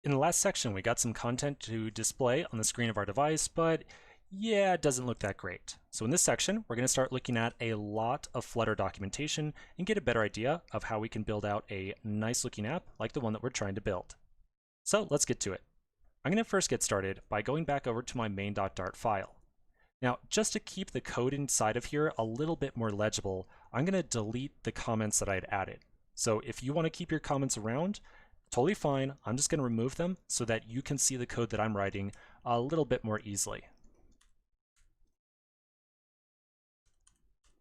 In the last section, we got some content to display on the screen of our device, but yeah, it doesn't look that great. So in this section, we're going to start looking at a lot of Flutter documentation and get a better idea of how we can build out a nice looking app like the one that we're trying to build. So let's get to it. I'm going to first get started by going back over to my main.dart file. Now, just to keep the code inside of here a little bit more legible, I'm going to delete the comments that I had added. So if you want to keep your comments around, totally fine. I'm just going to remove them so that you can see the code that I'm writing a little bit more easily.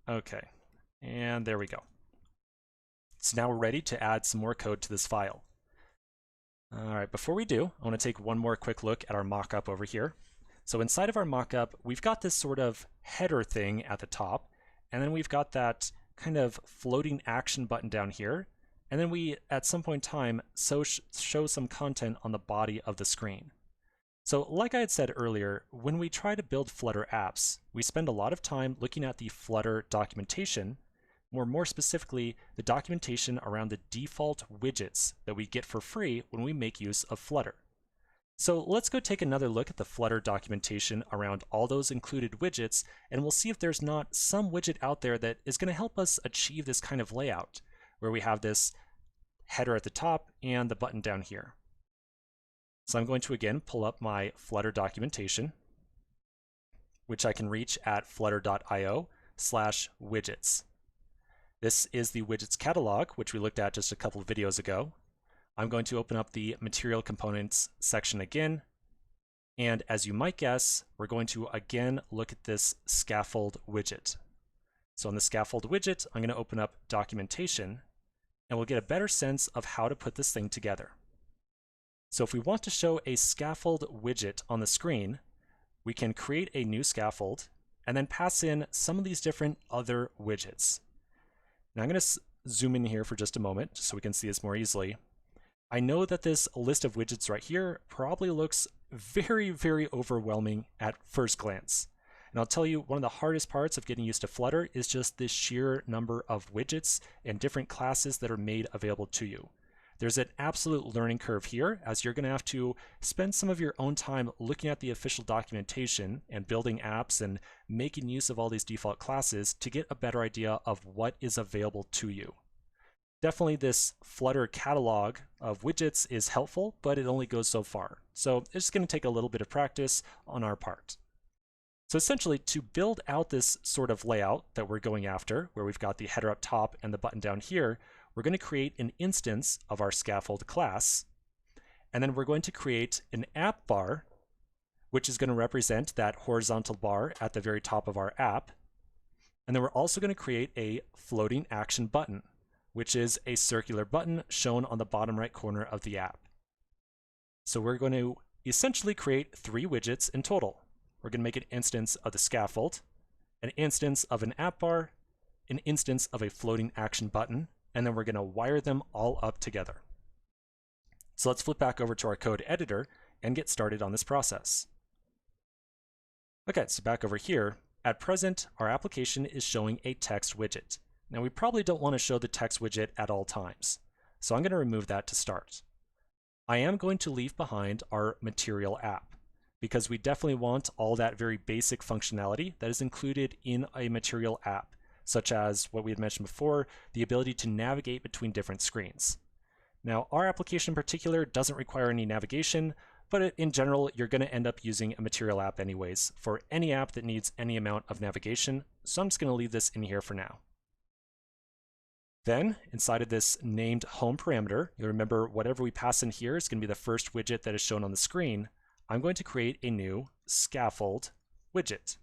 Okay, and there we go. So now we're ready to add some more code to this file. All right, before we do, I want to take one more quick look at our mockup over here. So inside of our mockup, we've got this sort of header thing at the top, and then we've got that kind of floating action button down here, and then we, at some point in time, show some content on the body of the screen. So like I had said earlier, when we try to build Flutter apps, we spend a lot of time looking at the Flutter documentation, more specifically, the documentation around the default widgets that we get for free when we make use of Flutter. So let's go take another look at the Flutter documentation around all those included widgets, and we'll see if there's not some widget out there that is going to help us achieve this kind of layout, where we have this header at the top and the button down here. So I'm going to again pull up my Flutter documentation, which I can reach at flutter.io/widgets. This is the widgets catalog, which we looked at just a couple of videos ago. I'm going to open up the material components section again. And as you might guess, we're going to again look at this Scaffold widget. So on the Scaffold widget, I'm going to open up documentation, and we'll get a better sense of how to put this thing together. So if we want to show a Scaffold widget on the screen, we can create a new scaffold and then pass in some of these different other widgets. Now I'm going to zoom in here for just a moment so we can see this more easily. I know that this list of widgets right here probably looks very overwhelming at first glance. And I'll tell you, one of the hardest parts of getting used to Flutter is just the sheer number of widgets and different classes that are made available to you. There's an absolute learning curve here, as you're going to have to spend some of your own time looking at the official documentation and building apps and making use of all these default classes to get a better idea of what is available to you. Definitely this Flutter catalog of widgets is helpful, but it only goes so far. So it's going to take a little bit of practice on our part. So essentially, to build out this sort of layout that we're going after, where we've got the header up top and the button down here, we're going to create an instance of our Scaffold class, and then we're going to create an app bar, which is going to represent that horizontal bar at the very top of our app. And then we're also going to create a floating action button, which is a circular button shown on the bottom right corner of the app. So we're going to essentially create 3 widgets in total. We're going to make an instance of the scaffold, an instance of an app bar, an instance of a floating action button, and then we're going to wire them all up together. So let's flip back over to our code editor and get started on this process. Okay, so back over here, at present, our application is showing a text widget. Now we probably don't want to show the text widget at all times, so I'm going to remove that to start. I am going to leave behind our material app, because we definitely want all that very basic functionality that is included in a material app, such as what we had mentioned before, the ability to navigate between different screens. Now, our application in particular doesn't require any navigation, but in general, you're going to end up using a material app anyways for any app that needs any amount of navigation, so I'm just going to leave this in here for now. Then, inside of this named home parameter, you'll remember whatever we pass in here is going to be the first widget that is shown on the screen. I'm going to create a new scaffold widget.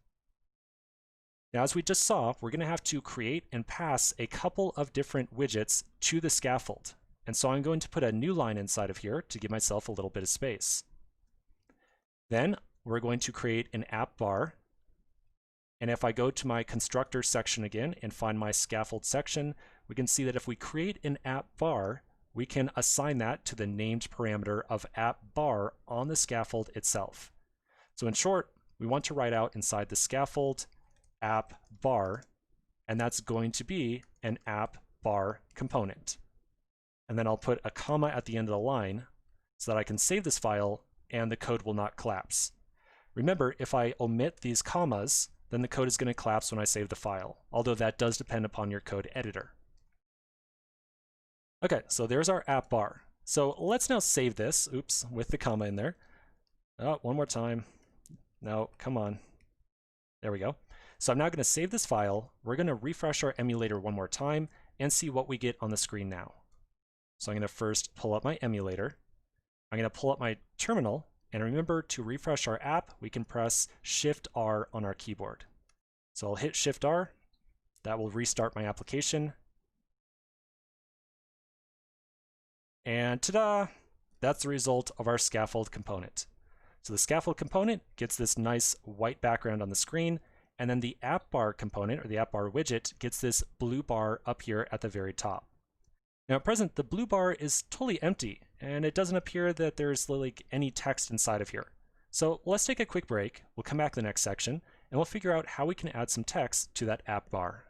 Now, as we just saw, we're going to have to create and pass a couple of different widgets to the scaffold. And so I'm going to put a new line inside of here to give myself a little bit of space. Then we're going to create an app bar. And if I go to my constructor section again and find my scaffold section, we can see that if we create an app bar, we can assign that to the named parameter of app bar on the scaffold itself. So in short, we want to write out inside the scaffold app bar, and that's going to be an app bar component. And then I'll put a comma at the end of the line so that I can save this file and the code will not collapse. Remember, if I omit these commas, then the code is going to collapse when I save the file, although that does depend upon your code editor. Okay, so there's our app bar. So let's now save this, oops, with the comma in there. Oh, one more time. No, come on. There we go. So I'm now going to save this file. We're going to refresh our emulator one more time and see what we get on the screen now. So I'm going to first pull up my emulator. I'm going to pull up my terminal, and remember to refresh our app, we can press Shift-R on our keyboard. So I'll hit Shift-R. That will restart my application. And ta-da! That's the result of our Scaffold component. So the Scaffold component gets this nice white background on the screen, and then the app bar component, or the app bar widget, gets this blue bar up here at the very top. Now at present, the blue bar is totally empty, and it doesn't appear that there's like any text inside of here. So let's take a quick break. We'll come back to the next section, and we'll figure out how we can add some text to that app bar.